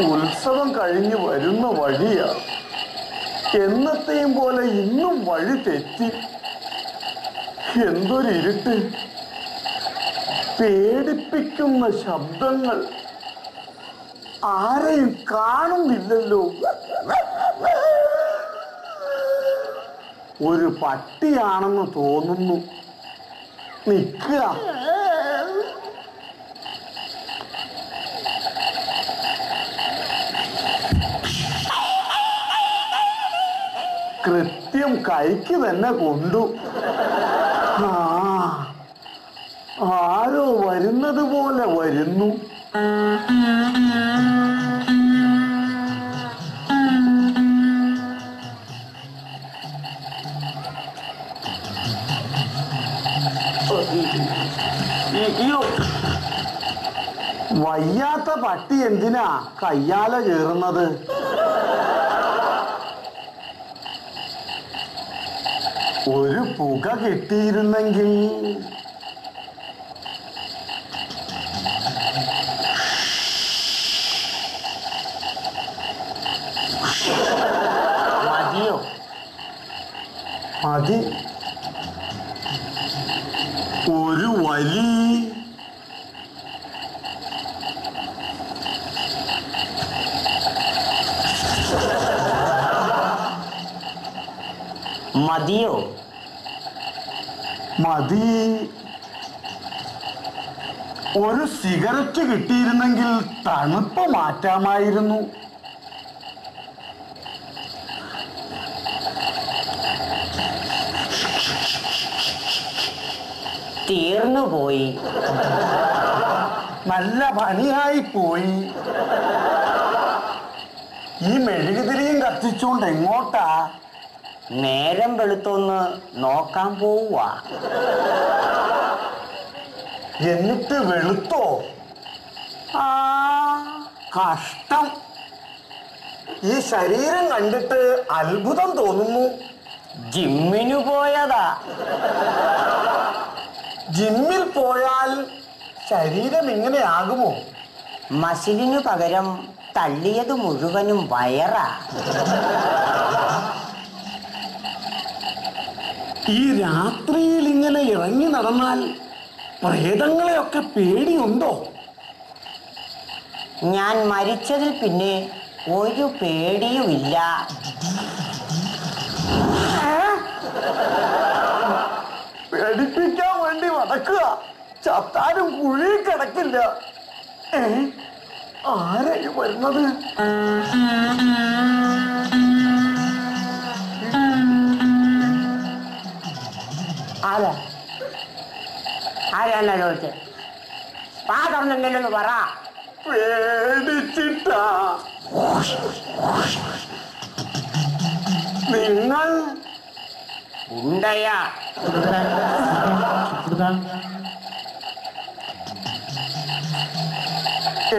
ഉത്സവം കഴിഞ്ഞ് വരുന്ന വഴിയാ. എന്നത്തെയും പോലെ ഇന്നും വഴി തെറ്റി. എന്തൊരിരുട്ട്, പേടിപ്പിക്കുന്ന ശബ്ദങ്ങൾ, ആരെയും കാണുന്നില്ലല്ലോ. ഒരു പട്ടിയാണെന്ന് തോന്നുന്നു. നിൽക്കുക. കൃത്യം കൈക്ക് തന്നെ കൊണ്ടു. ആരോ വരുന്നത് പോലെ വരുന്നു. വയ്യാത്ത പട്ടി എന്തിനാ കയ്യാല കീറുന്നത്? ഒരു പുക കിട്ടിയിരുന്നെങ്കിൽ. മതിയോ? മതി. ഒരു വലി. മതിയോ? മതി. ഒരു സിഗരറ്റ് കിട്ടിയിരുന്നെങ്കിൽ തണുപ്പ് മാറ്റാമായിരുന്നു. തീർന്നുപോയി. നല്ല പണിയായി പോയി. ഈ മെഴുകുതിരിയും കത്തിച്ചോണ്ട് എങ്ങോട്ടാ? നേരം വെളുത്തൊന്ന് നോക്കാൻ പോവുക. എന്നിട്ട് വെളുത്തോ? കഷ്ടം. ഈ ശരീരം കണ്ടിട്ട് അത്ഭുതം തോന്നുന്നു. ജിമ്മിനു പോയതാ. ജിമ്മിൽ പോയാൽ ശരീരം ഇങ്ങനെയാകുമോ? മസിലിനു പകരം തള്ളിയത് മുഴുവനും വയറാ. ഈ രാത്രിയിൽ ഇങ്ങനെ ഇറങ്ങി നടന്നാൽ പ്രേതങ്ങളെയൊക്കെ പേടിയുണ്ടോ? ഞാൻ മരിച്ചതിൽ പിന്നെ ഒരു പേടിയുമില്ല. പേടിപ്പിക്കാൻ വേണ്ടി നടക്കുക. ചത്താരും കുഴി കിടക്കില്ല. ആരായി വരുന്നത്? ആരാന്നാ ചോദിച്ചത്? പാ തുറന്നില്ലെന്ന് പറ. പേടിച്ചിട്ടാ. നിങ്ങൾ ഉണ്ടയാ?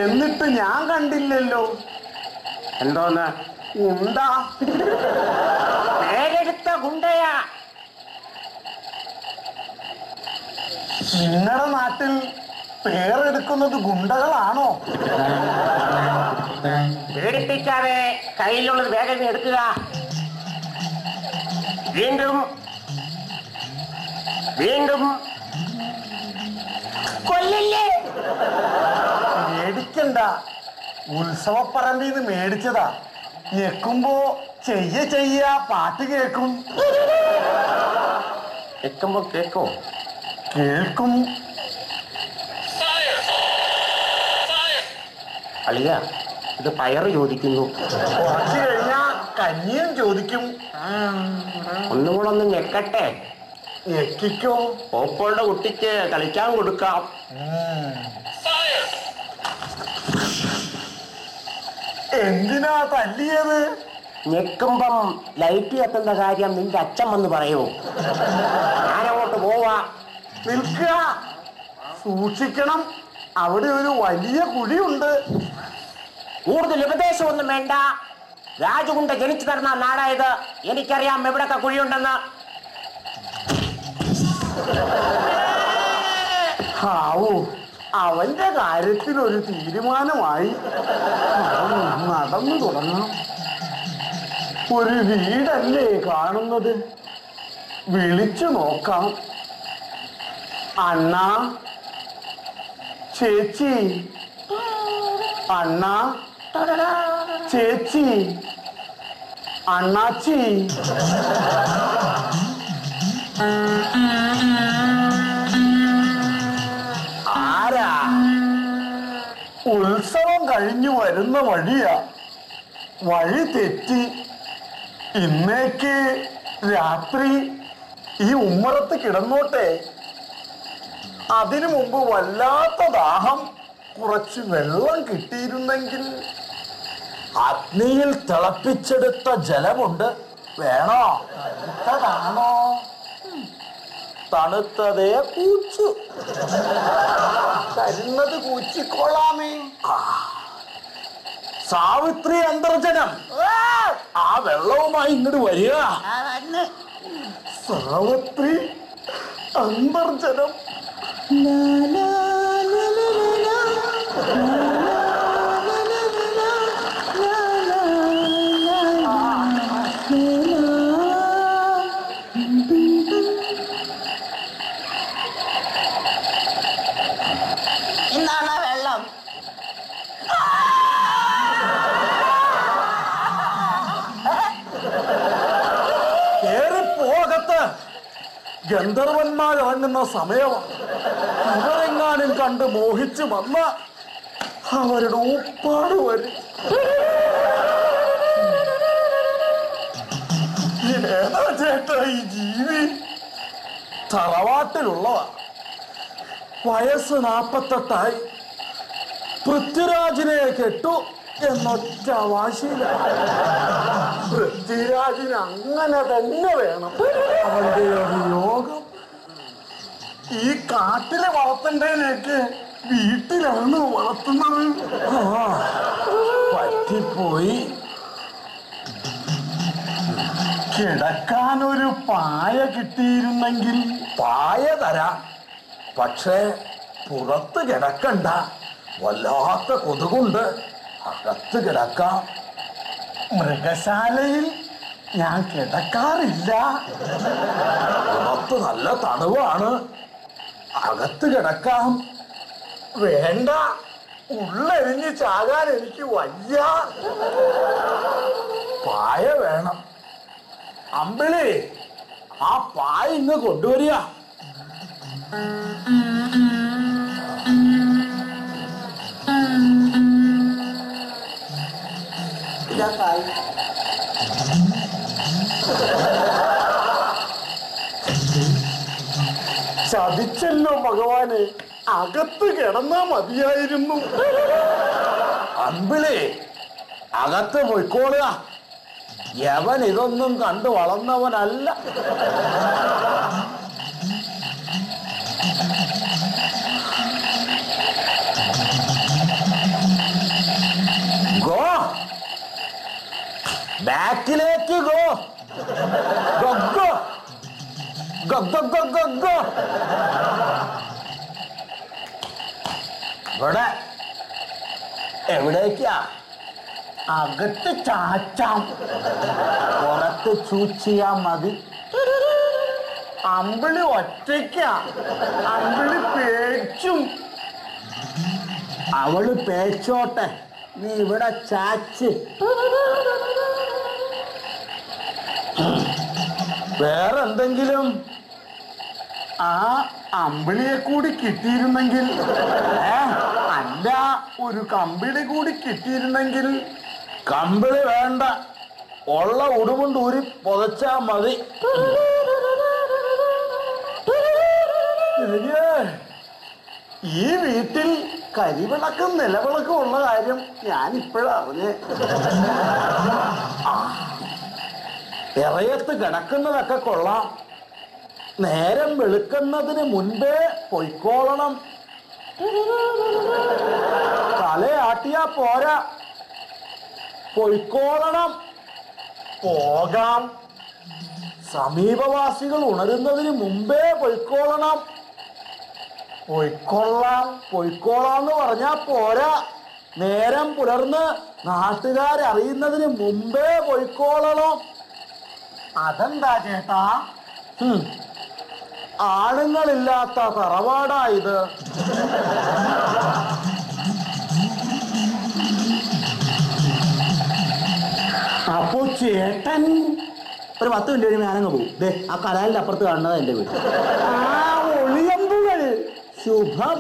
എന്നിട്ട് ഞാൻ കണ്ടില്ലല്ലോ. എന്തോന്ന്? ഉണ്ടാ. പേരെടുത്ത ഗുണ്ടയാ. നിങ്ങളുടെ നാട്ടിൽ പേരെടുക്കുന്നത് ഗുണ്ടകളാണോ? പേടിപ്പിക്കാതെ കയ്യിലുള്ളത് വേഗം എടുക്കുക. വീണ്ടും വീണ്ടും. കൊല്ലല്ലേ? മേടിക്കണ്ട. ഉത്സവപ്പറമ്പിൽ നിന്ന് മേടിച്ചതാ. ഞെക്കുമ്പോ ചെയ്യ പാട്ട് കേൾക്കും. കേൾക്കുമ്പോ കേൾക്കോ? കേൾക്കും. അളിയ, ഇത് പയറ് ചോദിക്കുന്നു. കുറച്ചു കഴിഞ്ഞാ കഞ്ഞിയും ചോദിക്കും. ഒന്നും കൂടെ ഒന്ന് ഞെക്കട്ടെ. ഞെക്കിക്കോ. പോപ്പോളുടെ കുട്ടിക്ക് കളിക്കാൻ കൊടുക്കാം. എന്തിനാ തല്ലിയത്? ഞെക്കുമ്പം ലൈറ്റ് കത്തുന്ന കാര്യം നിന്റെ അച്ഛൻ വന്ന് പറയൂ. ഞാനങ്ങോട്ട് പോവാ. നിൽക്കുക. സൂക്ഷിക്കണം. അവിടെ ഒരു വലിയ കുഴിയുണ്ട്. കൂടുതൽ ഉപദേശമൊന്നും വേണ്ട. രാജുകുണ്ട ജനിച്ചു തരുന്ന നാടായത്. എനിക്കറിയാം എവിടൊക്കെ കുഴിയുണ്ടെന്ന്. ഹാവൂ, അവന്റെ കാര്യത്തിൽ ഒരു തീരുമാനമായി. നടന്നു തുടങ്ങാം. ഒരു വീടല്ലേ കാണുന്നത്, വിളിച്ചു നോക്കാം. അണ്ണാ, ചേച്ചി, അണ്ണാ, ചേച്ചി, അണ്ണാച്ചി. ആരാ? ഉത്സവം കഴിഞ്ഞു വരുന്ന വഴിയാ. വഴി തെറ്റി ഇന്നേക്ക് രാത്രി ഈ ഉമ്മറത്ത് കിടന്നോട്ടെ. അതിനു മുമ്പ് വല്ലാത്ത ദാഹം. കുറച്ച് വെള്ളം കിട്ടിയിരുന്നെങ്കിൽ. അഗ്നിയിൽ തിളപ്പിച്ചെടുത്ത ജലമുണ്ട്, വേണോ? തണുത്തതാണോ? തണുത്തതേ കൂച്ചു. തരുന്നത് കൂച്ചിക്കൊള്ളാമേ. സാവിത്രി അന്തർജനം, ആ വെള്ളവുമായി ഇങ്ങോട്ട് വരിക. സാവിത്രി അന്തർജനം. എന്താണ് വെള്ളം? കേറിപ്പോകത്ത്. ഗന്ധർവന്മാരിറങ്ങുന്ന സമയമാണ്. ഇവരെങ്ങാനും കണ്ട് മോഹിച്ചു വന്ന അവരുടെ ഊപ്പാട് വരും. ഏതാ ചേട്ടാ ഈ ജീവി? തറവാട്ടിലുള്ളതാ. വയസ്സ് 48. പൃഥ്വിരാജിനെ കെട്ടു എന്നൊറ്റ വാശിയിലാണ്. പൃഥ്വിരാജിന് അങ്ങനെ തന്നെ വേണം. അവന്റെ ഒരു യോഗം. ഈ കാട്ടിലെ വളർത്തേണ്ടതിനൊക്കെ വീട്ടിലാണ് വളർത്തുന്നത്. പറ്റിപ്പോയി. കിടക്കാനൊരു പായ കിട്ടിയിരുന്നെങ്കിൽ. പായ തരാം, പക്ഷേ പുറത്ത് കിടക്കണ്ട. വല്ലാത്ത കൊതുകുണ്ട്, അകത്ത് കിടക്കാം. മൃഗശാലയിൽ ഞാൻ കിടക്കാറില്ല. പുറത്ത് നല്ല തണുവാണ്, അകത്ത് കിടക്കാം. വേണ്ട, ഉള്ളെരിഞ്ഞ് ചാകാൻ എനിക്ക് വയ്യ. പായ വേണം. അമ്പിളി, ആ പായ ഇങ്ങ് കൊണ്ടുവരിക. ചതിച്ചല്ലോ ഭഗവാനെ, അകത്ത് കിടന്നാ മതിയായിരുന്നു. അമ്പിളി, അകത്ത് പോയിക്കോളുക. യവൻ ഇതൊന്നും കണ്ടു വളർന്നവനല്ല. ഗോ, ബാക്കിലേക്ക് ഗോ. ഗോ ഇവിടെ എവിടേക്കാ? അകത്ത് ചാച്ചാം, പുറത്ത് ചൂച്ചിയാ മതി. അമ്പിളി ഒറ്റയ്ക്കാ. അമ്പിളി പേച്ചും. അവള് പേച്ചോട്ടെ, നീ ഇവിടെ ചാച്ച്. വേറെന്തെങ്കിലും ആ അമ്പിളിയെ കൂടി കിട്ടിയിരുന്നെങ്കിൽ, അല്ല, ഒരു കമ്പിളി കൂടി കിട്ടിയിരുന്നെങ്കിൽ. കമ്പിളി വേണ്ട, ഉള്ള ഉടുമുണ്ട് ഊരി പുതച്ചാ മതി. ഈ വീട്ടിൽ കരിവിളക്കും നിലവിളക്കും ഉള്ള കാര്യം ഞാൻ ഇപ്പോഴറിഞ്ഞ്. ഇറയത്ത് കിടക്കുന്നതൊക്കെ കൊള്ളാം. നേരം വെളുക്കുന്നതിന് മുൻപേ പൊയ്ക്കോളണം. തലയാട്ടിയാ പോരാ, പൊയ്ക്കോളണം. പോകാം. സമീപവാസികൾ ഉണരുന്നതിന് മുമ്പേ പൊയ്ക്കോളണം. പൊയ്ക്കോളാന്ന് പറഞ്ഞാ പോരാ. നേരം പുലർന്ന് നാട്ടുകാരറിയുന്നതിന് മുമ്പേ പൊയ്ക്കോളണം. അതെന്താ ചേട്ടാ? ആണുങ്ങളില്ലാത്ത തറവാടാ ഇത്. അപ്പോ ചേട്ടൻ ഒരു 10 മിനിറ്റ് കഴിയുമ്പോൾ ഞാനങ്ങ് പോകും. ദേ ആ കനാലിന്റെ അപ്പുറത്ത് കാണുന്നത് എന്റെ വീട്. ഒളിയമ്പുകൾ ശുഭം.